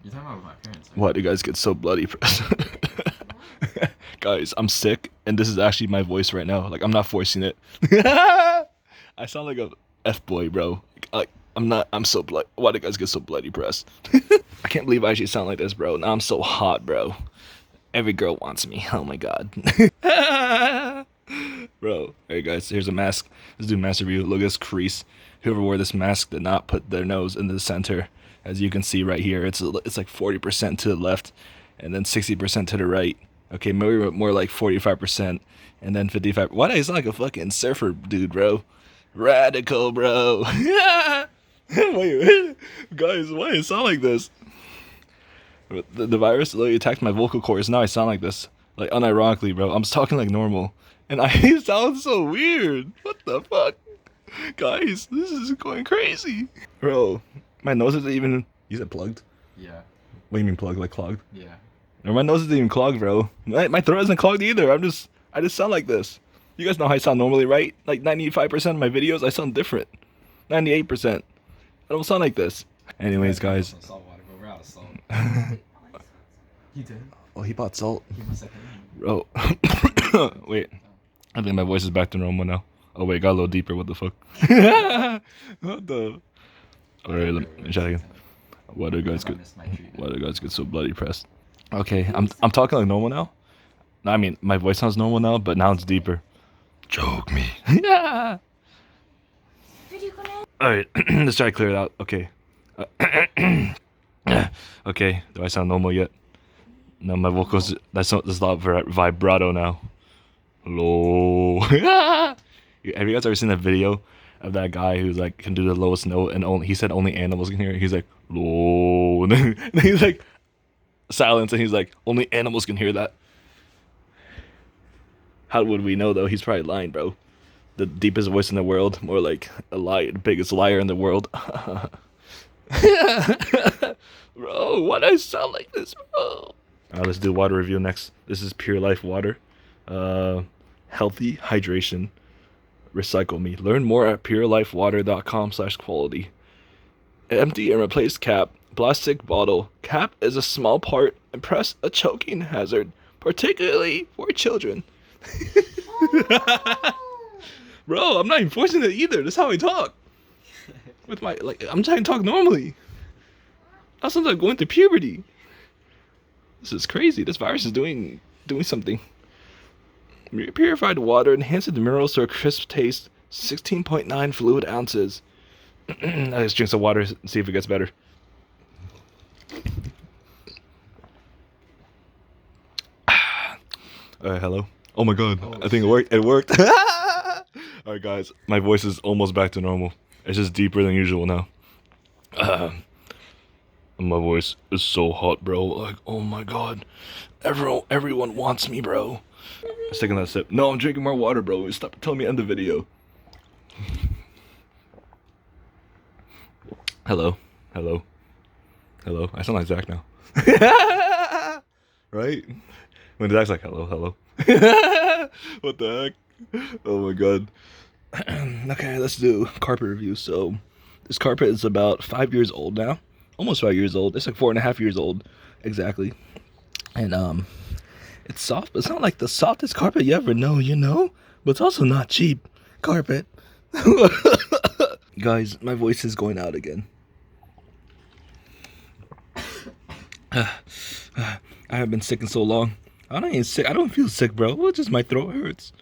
You're talking about my parents. Right? Why do you guys get so bloody pressed? Guys, I'm sick, and this is actually my voice right now. Like, I'm not forcing it. I sound like a F-boy, bro. Like, I'm not, I'm so bloody. Why do you guys get so bloody pressed? I can't believe I actually sound like this, bro. Now I'm so hot, bro. Every girl wants me. Oh my god. Bro, hey guys, here's a mask. Let's do mask review. Look at this crease. Whoever wore this mask did not put their nose in the center. As you can see right here, it's like 40% to the left, and then 60% to the right. Okay, maybe more like 45%, and then 55. Why do I sound like a fucking surfer dude, bro? Radical, bro. Wait, guys, why do I sound like this? The virus literally attacked my vocal cords. Now I sound like this, like unironically, bro. I'm just talking like normal, and I sound so weird. What the fuck, guys? This is going crazy, bro. My nose isn't even. You said plugged? Yeah. What do you mean plugged? Like clogged? Yeah. No, my nose isn't even clogged, bro. My throat isn't clogged either. I just sound like this. You guys know how I sound normally, right? Like 95% of my videos, I sound different. 98%. I don't sound like this. Anyways, guys. Some salt water, but we're out of salt. He did. Oh, he bought salt. He must have. Bro. Wait. I think my voice is back to normal now. Oh, wait, got a little deeper. What the fuck? What the? Alright, let me try again. Why do you guys get so bloody pressed? Okay, I'm talking like normal now. I mean, my voice sounds normal now, but now it's deeper. Choke me. Yeah. Alright, let's try to clear it out. Okay. Okay, do I sound normal yet? No, my vocals, that's a lot of vibrato now. Hello. Have you guys ever seen that video of that guy who's like can do the lowest note and only he said only animals can hear it? He's like, low. And then he's like silence and he's like, only animals can hear that. How would we know though? He's probably lying, bro. The deepest voice in the world, more like a lie, the biggest liar in the world. Bro, why do I sound like this, bro? Alright, let's do water review next. This is Pure Life water. Healthy hydration. Recycle me. Learn more at purelifewater.com/quality. Empty and replace cap. Plastic bottle. Cap is a small part and press a choking hazard, particularly for children. Bro, I'm not even forcing it either. That's how I talk. With my I'm trying to talk normally. That sounds like going through puberty. This is crazy. This virus is doing something. Purified water enhances the minerals to a crisp taste. 16.9 fluid ounces. Let's drink some water and see if it gets better. Hello. Oh my god. I think it worked. It worked. Alright guys, my voice is almost back to normal. It's just deeper than usual now. My voice is so hot, bro. Like, oh my god. Everyone wants me, bro. Let's take another sip. No, I'm drinking more water, bro. Stop telling me to end the video. Hello. Hello. Hello. I sound like Zach now. Right? When Zach's like, hello, hello. What the heck? Oh my god. Okay, let's do carpet review. So, this carpet is about 5 years old now. Almost 5 years old. It's like 4.5 years old. Exactly. And, it's soft, but it's not like the softest carpet you ever know, you know? But it's also not cheap carpet. Guys, my voice is going out again. I have been sick in so long. I'm not even sick. I don't feel sick, bro. Well, just my throat hurts.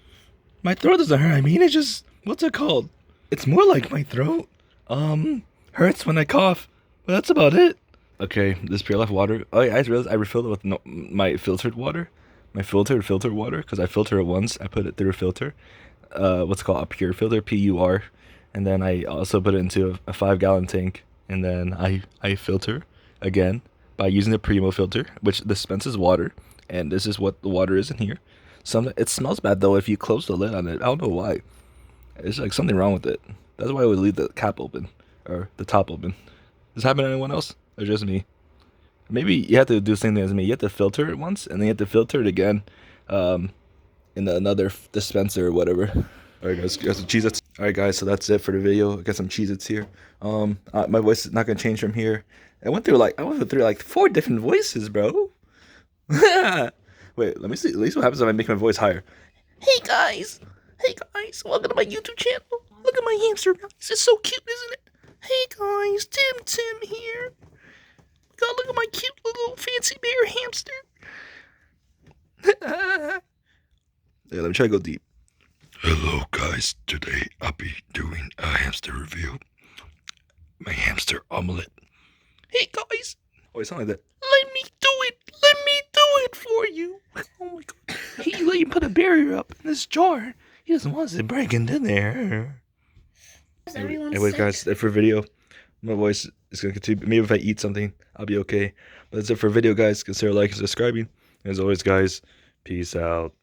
My throat doesn't hurt. I mean, it's just, what's it called? It's more like my throat hurts when I cough. But that's about it. Okay, this Pure Life water. Oh yeah, I realized I refilled it with my filtered water. My filtered water, because I filter it once. I put it through a filter. What's it called? A pure filter, PUR. And then I also put it into a 5-gallon tank. And then I filter again by using the Primo filter, which dispenses water. And this is what the water is in here. It smells bad though if you close the lid on it. I don't know why. There's like something wrong with it. That's why I would leave the cap open. Or the top open. Does this happen to anyone else? Or just me? Maybe you have to do the same thing as me. You have to filter it once, and then you have to filter it again in another dispenser or whatever. Alright guys, got some Cheez-Its. Alright guys, so that's it for the video. I got some Cheez-Its here. My voice is not going to change from here. I went through like 4 different voices, bro. Wait, let me see. At least what happens if I make my voice higher. Hey guys, welcome to my YouTube channel. Look at my hamster, guys. It's so cute, isn't it? Hey guys, Tim here. God, look at my cute little fancy bear hamster. Yeah, let me try to go deep. Hello guys, today I'll be doing a hamster review. My hamster omelet. Hey guys. Oh, it sounded like that. Let me do it for you. Oh my god. He let you put a barrier up in this jar. He doesn't want us to break into there. Anyways guys, that's it for video. My voice is going to continue. Maybe if I eat something, I'll be okay. But that's it for video guys. Consider liking and subscribing. As always guys, peace out.